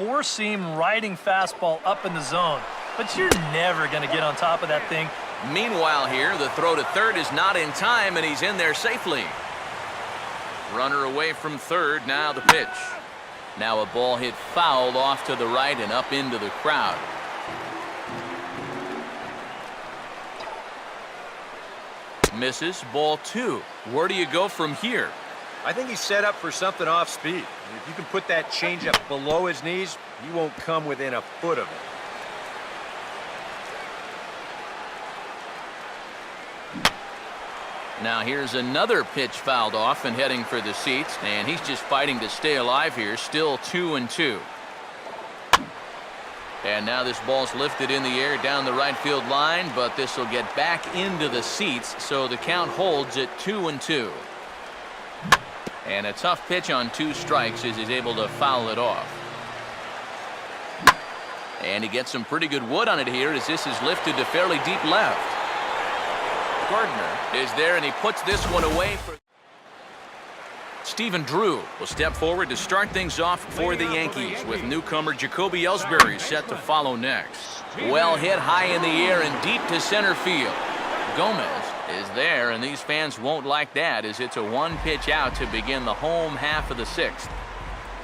four-seam riding fastball up in the zone, but you're never going to get on top of that thing. Meanwhile here, the throw to third is not in time, and he's in there safely. Runner away from third, now the pitch. Now a ball hit foul off to the right and up into the crowd. Misses, ball two. Where do you go from here? I think he's set up for something off speed. If you can put that changeup below his knees, you won't come within a foot of it. Now here's another pitch fouled off and heading for the seats, and he's just fighting to stay alive here. Still 2-2. And now this ball's lifted in the air down the right field line, but this will get back into the seats, so the count holds at 2-2. And a tough pitch on 2 strikes as he's able to foul it off. And he gets some pretty good wood on it here as this is lifted to fairly deep left. Gardner is there, and he puts this one away for Stephen Drew will step forward to start things off for the Yankees, with newcomer Jacoby Ellsbury set to follow next. Well hit high in the air and deep to center field. Gomez is there, and these fans won't like that as it's a 1-pitch out to begin the home half of the 6th.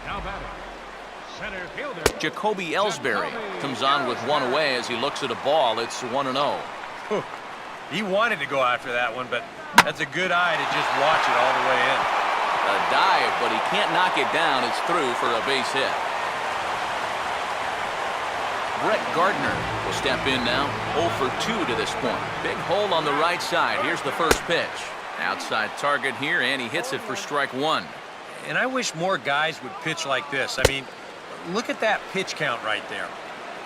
Now batting, center fielder Jacoby Ellsbury comes on with one away as he looks at a ball. It's 1-0. He wanted to go after that one, but that's a good eye to just watch it all the way in. A dive, but he can't knock it down. It's through for a base hit. Brett Gardner will step in now. 0 for 2 to this point. Big hole on the right side. Here's the first pitch. Outside target here, and he hits it for strike 1. And I wish more guys would pitch like this. I mean, look at that pitch count right there.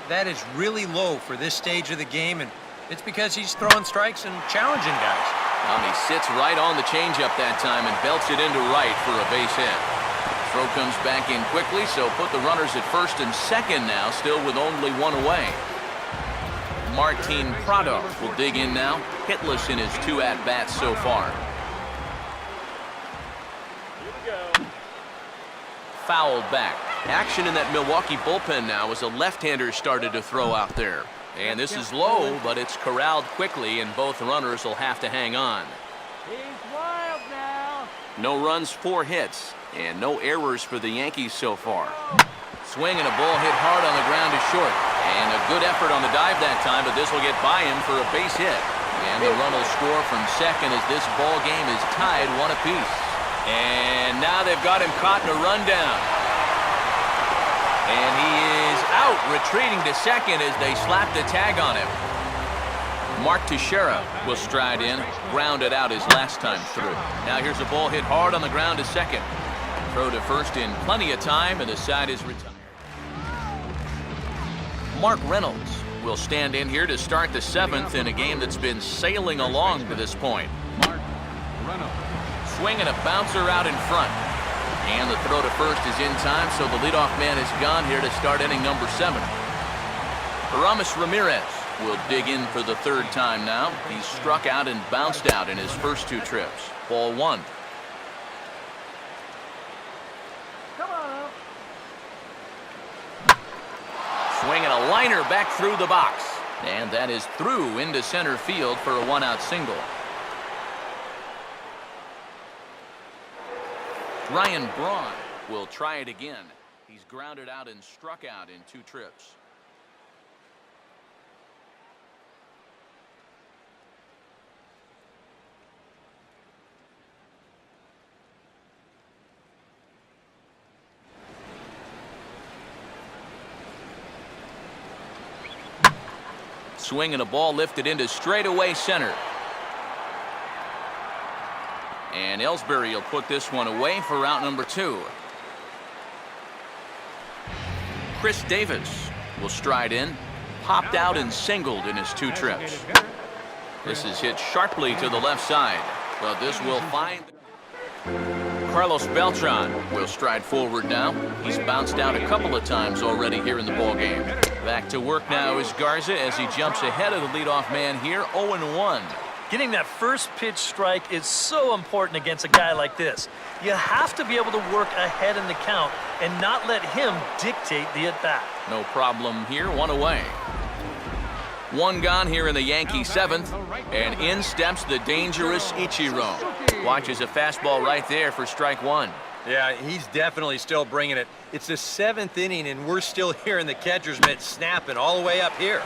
That is really low for this stage of the game, and it's because he's throwing strikes and challenging guys. And he sits right on the changeup that time and belts it into right for a base hit. Throw comes back in quickly, so put the runners at first and second now, still with only one away. Martin Prado will dig in now, hitless in his 2 at-bats so far. Fouled back. Action in that Milwaukee bullpen now as a left-hander started to throw out there. And this is low, but it's corralled quickly, and both runners will have to hang on. He's wild now. No runs, 4 hits, and no errors for the Yankees so far. Swing and a ball hit hard on the ground to short. And a good effort on the dive that time, but this will get by him for a base hit. And the run will score from second as this ball game is tied 1 apiece. And now they've got him caught in a rundown. And he is out, retreating to second as they slap the tag on him. Mark Teixeira will stride in, grounded out his last time through. Now here's a ball hit hard on the ground to second. Throw to first in plenty of time, and the side is retired. Mark Reynolds will stand in here to start the 7th in a game that's been sailing along to this point. Mark Reynolds. Swing and a bouncer out in front. And the throw to first is in time, so the leadoff man is gone here to start inning number 7. Aramis Ramirez will dig in for the 3rd time now. He's struck out and bounced out in his first 2 trips. Ball 1. Come on. Swing and a liner back through the box. And that is through into center field for a 1-out single. Ryan Braun will try it again. He's grounded out and struck out in 2 trips. Swing and a ball lifted into straightaway center. And Ellsbury will put this one away for out number 2. Chris Davis will stride in, popped out and singled in his 2 trips. This is hit sharply to the left side, but this will find. Carlos Beltran will stride forward now. He's bounced out a couple of times already here in the ballgame. Back to work now is Garza as he jumps ahead of the leadoff man here, 0-1. Getting that first pitch strike is so important against a guy like this. You have to be able to work ahead in the count and not let him dictate the at-bat. No problem here, one away. One gone here in the Yankee seventh, and in steps the dangerous Ichiro. Watches a fastball right there for strike one. Yeah, he's definitely still bringing it. It's the 7th inning, and we're still hearing the catcher's mitt snapping all the way up here.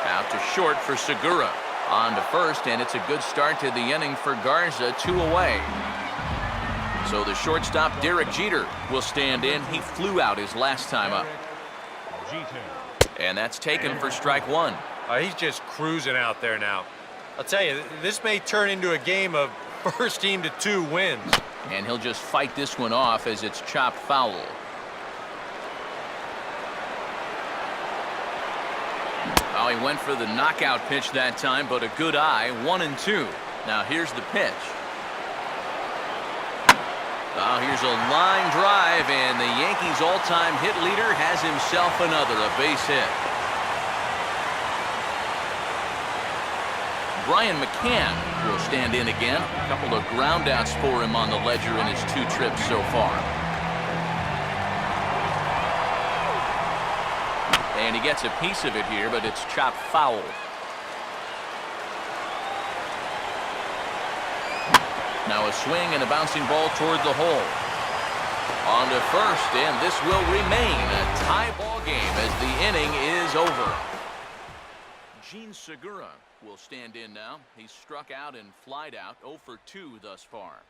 Out to short for Segura. On to first, and it's a good start to the inning for Garza, 2 away. So the shortstop, Derek Jeter, will stand in. He flew out his last time up. And that's taken for strike one. He's just cruising out there now. I'll tell you, this may turn into a game of first team to 2 wins. And he'll just fight this one off as it's chopped foul. Oh, he went for the knockout pitch that time, but a good eye, 1-2. Now here's the pitch. Oh, here's a line drive, and the Yankees' all-time hit leader has himself another, a base hit. Brian McCann will stand in again. A couple of ground outs for him on the ledger in his 2 trips so far. And he gets a piece of it here, but it's chopped foul. Now a swing and a bouncing ball toward the hole. On to first, and this will remain a tie ball game as the inning is over. Gene Segura will stand in now. He's struck out and flied out, 0 for 2 thus far.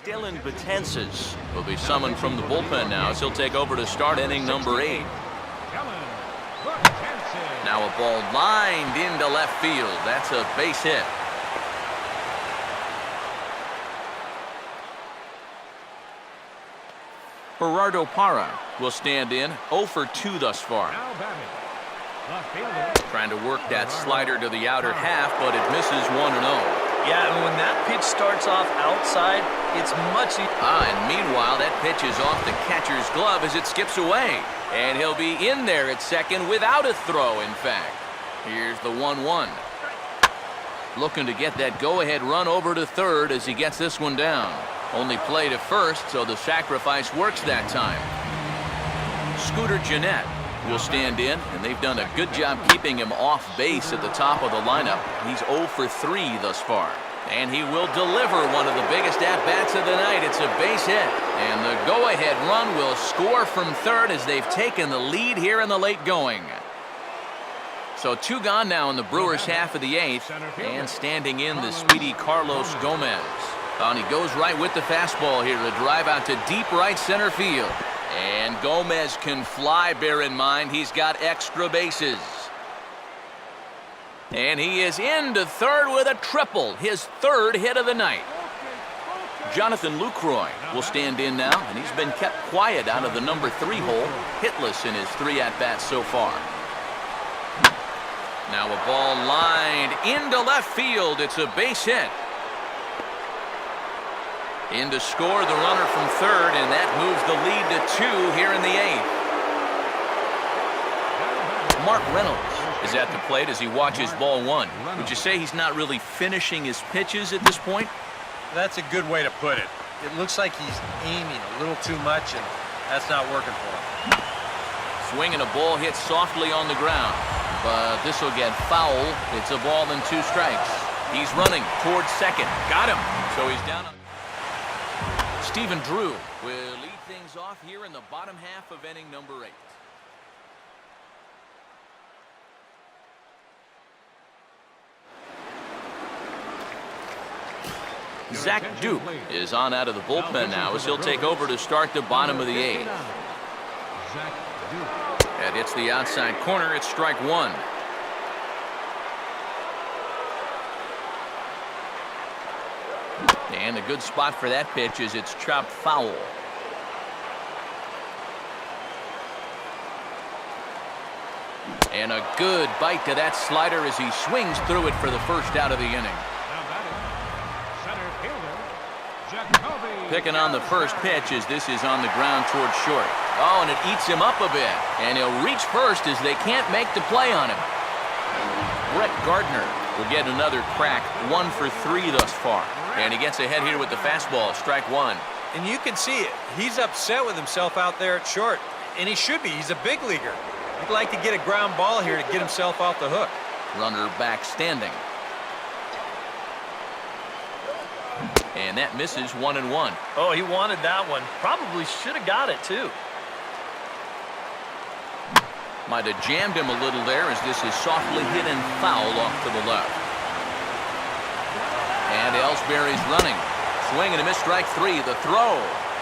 Dylan Betances will be summoned from the bullpen now as he'll take over to start inning number 8. Now a ball lined into left field. That's a base hit. Gerardo Parra will stand in, 0 for 2 thus far. Trying to work that slider to the outer half, but it misses 1-0. Yeah, and when that pitch starts off outside, it's much easier. And meanwhile, that pitch is off the catcher's glove as it skips away. And he'll be in there at second without a throw, in fact. Here's the 1-1. Looking to get that go-ahead run over to third as he gets this one down. Only play to first, so the sacrifice works that time. Scooter Gennett will stand in, and they've done a good job keeping him off base at the top of the lineup. He's 0 for 3 thus far. And he will deliver one of the biggest at-bats of the night. It's a base hit. And the go-ahead run will score from third as they've taken the lead here in the late going. So 2 gone now in the Brewers' half of the 8th. And standing in the speedy Carlos Gomez. And he goes right with the fastball here. A drive out to deep right center field. And Gomez can fly, bear in mind, he's got extra bases. And he is into third with a triple, his 3rd hit of the night. Jonathan Lucroy will stand in now, and he's been kept quiet out of the number 3 hole, hitless in his 3 at-bats so far. Now a ball lined into left field. It's a base hit. In to score the runner from third, and that moves the lead to 2 here in the 8th. Mark Reynolds is at the plate as he watches ball 1. Would you say he's not really finishing his pitches at this point? That's a good way to put it. It looks like he's aiming a little too much, and that's not working for him. Swinging a ball hit softly on the ground, but this will get foul. It's a ball and 2 strikes. He's running towards second. Got him. So he's down. Stephen Drew will lead things off here in the bottom half of inning number 8. Zach Duke is on out of the bullpen now as he'll take over to start the bottom of the 8th. That hits the outside corner. It's strike 1. And a good spot for that pitch is it's chopped foul. And a good bite to that slider as he swings through it for the first out of the inning. Picking on the first pitch as this is on the ground towards short. Oh, and it eats him up a bit. And he'll reach first as they can't make the play on him. Brett Gardner will get another crack, 1 for 3 thus far. And he gets ahead here with the fastball, strike 1. And you can see it. He's upset with himself out there at short. And he should be. He's a big leaguer. He'd like to get a ground ball here to get himself off the hook. Runner back standing. And that misses 1-1. Oh, he wanted that one. Probably should have got it, too. Might have jammed him a little there as this is softly hit and foul off to the left. And Ellsbury's running. Swing and a miss, strike 3, the throw.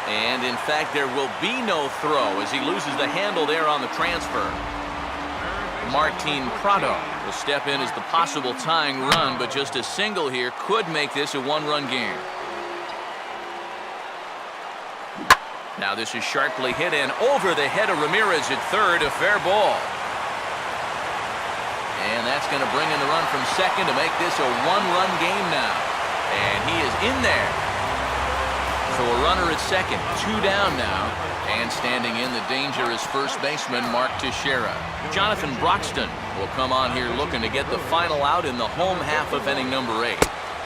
And in fact, there will be no throw as he loses the handle there on the transfer. Martin Prado will step in as the possible tying run, but just a single here could make this a one-run game. Now this is sharply hit and over the head of Ramirez at third, a fair ball. And that's going to bring in the run from second to make this a one-run game now. And he is in there. So a runner at second, 2 down now. And standing in the dangerous first baseman, Mark Teixeira. Jonathan Broxton will come on here looking to get the final out in the home half of inning number 8.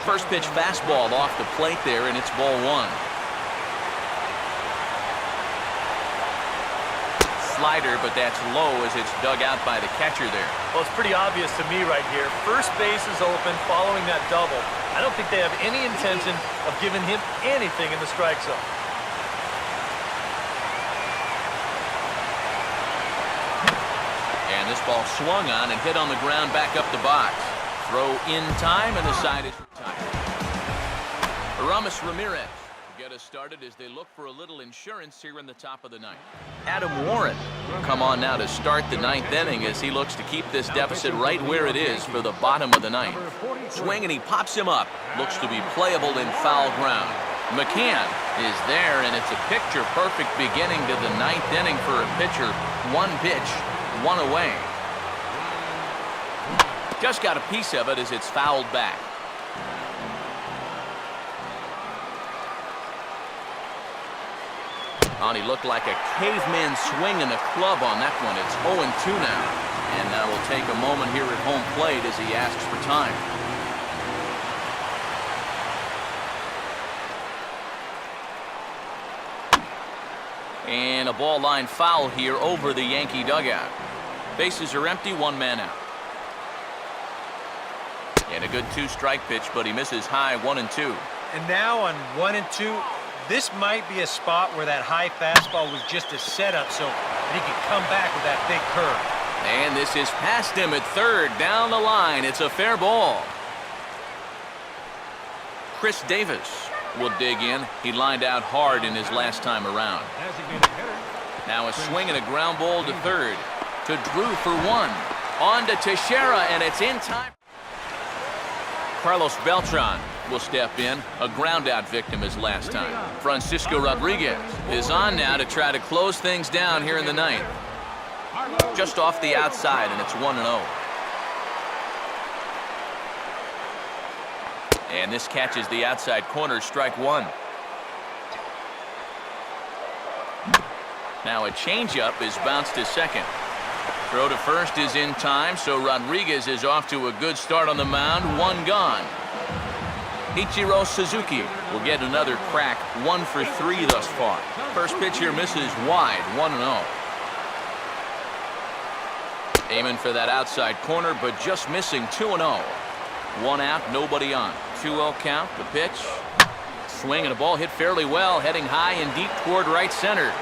First pitch fastball off the plate there, and it's ball 1. Slider, but that's low as it's dug out by the catcher there. Well, it's pretty obvious to me right here. First base is open following that double. I don't think they have any intention of giving him anything in the strike zone. And this ball swung on and hit on the ground back up the box. Throw in time, and the side is retired. Aramis Ramirez will get us started as they look for a little insurance here in the top of the ninth. Adam Warren will come on now to start the ninth inning as he looks to keep this deficit right where it is for the bottom of the ninth. Swing, and he pops him up. Looks to be playable in foul ground. McCann is there, and it's a picture-perfect beginning to the ninth inning for a pitcher. 1 pitch, 1 away. Just got a piece of it as it's fouled back. Oh, he looked like a caveman swinging a club on that one. It's 0-2 now. And now we'll take a moment here at home plate as he asks for time. And a ball line foul here over the Yankee dugout. Bases are empty, 1 man out. And a good 2-strike pitch, but he misses high, 1-2. And now on 1-2, this might be a spot where that high fastball was just a setup so that he could come back with that big curve. And this is past him at third, down the line. It's a fair ball. Chris Davis will dig in. He lined out hard in his last time around. Now a swing and a ground ball to third. To Drew for 1. On to Teixeira, and it's in time. Carlos Beltran will step in, a ground-out victim his last time. Francisco Rodriguez is on now to try to close things down here in the ninth. Just off the outside, and it's 1-0. And this catches the outside corner, strike 1. Now a changeup is bounced to second. Throw to first is in time, so Rodriguez is off to a good start on the mound. 1 gone. Ichiro Suzuki will get another crack, 1 for 3 thus far. First pitch here misses wide, 1-0. Aiming for that outside corner, but just missing, 2-0. 1 out, nobody on. 2-0 count, the pitch. Swing and a ball hit fairly well, heading high and deep toward right center.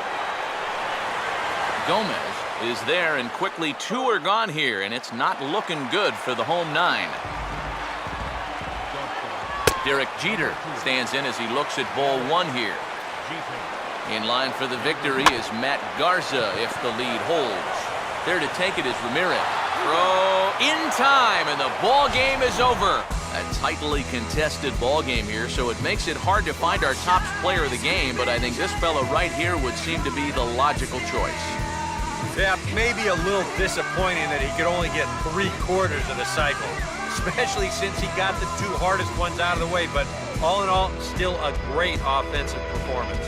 Gomez is there, and quickly 2 are gone here, and it's not looking good for the home 9. Derek Jeter stands in as he looks at ball 1 here. In line for the victory is Matt Garza if the lead holds. There to take it is Ramirez. Throw in time, and the ball game is over. A tightly contested ball game here, so it makes it hard to find our top player of the game, but I think this fella right here would seem to be the logical choice. Yeah, maybe a little disappointing that he could only get 3/4 of the cycle, especially since he got the 2 hardest ones out of the way, but all in all, still a great offensive performance.